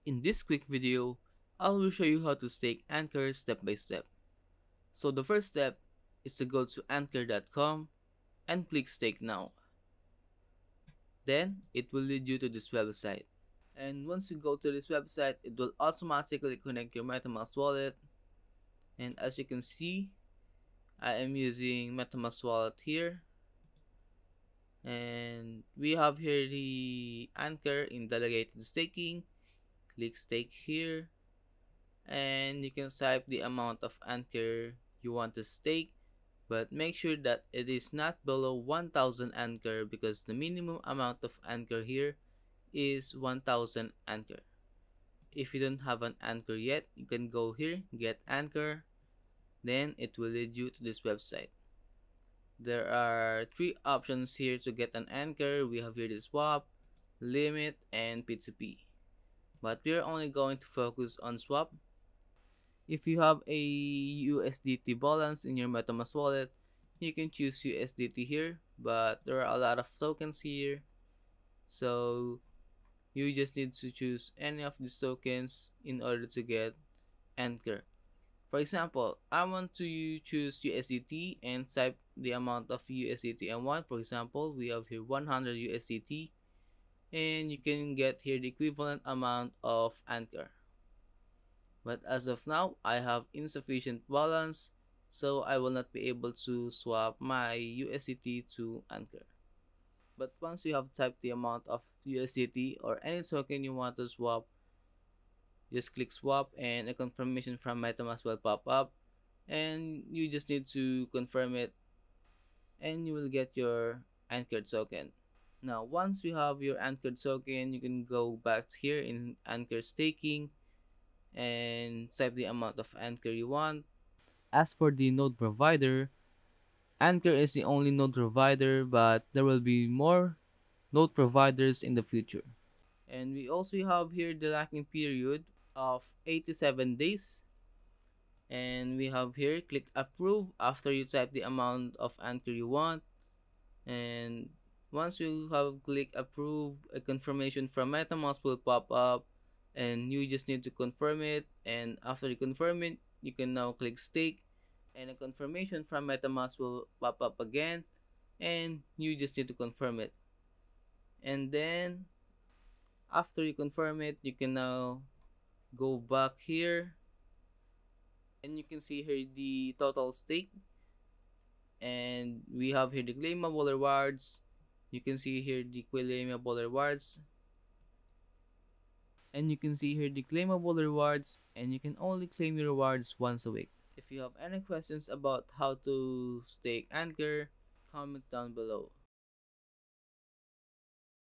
In this quick video, I will show you how to stake Anchor step by step. So the first step is to go to anchor.com and click stake now. Then it will lead you to this website. And once you go to this website, it will automatically connect your MetaMask wallet. And as you can see, I am using MetaMask wallet here. And we have here the Anchor in delegated staking. Click stake here. And you can type the amount of Anchor you want to stake, but make sure that it is not below 1000 Anchor because the minimum amount of Anchor here is 1000 Anchor. If you don't have an Anchor yet, you can go here, get Anchor, then it will lead you to this website. There are three options here to get an Anchor. We have here the swap, limit, and P2P. But we are only going to focus on swap. If you have a USDT balance in your MetaMask wallet, you can choose USDT here, but there are a lot of tokens here, so you just need to choose any of these tokens in order to get Anchor. For example, I want to choose USDT and type the amount of USDT I want. For example, we have here 100 USDT, and you can get here the equivalent amount of Anchor. But as of now, I have insufficient balance, so I will not be able to swap my USDT to Anchor. But once you have typed the amount of USDT or any token you want to swap, just click swap and a confirmation from MetaMask will pop up, and you just need to confirm it and you will get your Anchor token. Now, once you have your Anchor token, you can go back here in Anchor staking and type the amount of Anchor you want. As for the node provider, Anchor is the only node provider, but there will be more node providers in the future. And we also have here the locking period of 87 days. And we have here click approve after you type the amount of Anchor you want. And once you have click approve, a confirmation from MetaMask will pop up and you just need to confirm it. And after you confirm it, you can now click stake and a confirmation from MetaMask will pop up again and you just need to confirm it. And then after you confirm it, you can now go back here and you can see here the total stake, and we have here the claimable rewards. You can see here the claimable rewards, and you can see here the claimable rewards, and you can only claim your rewards once a week. If you have any questions about how to stake Anchor, comment down below.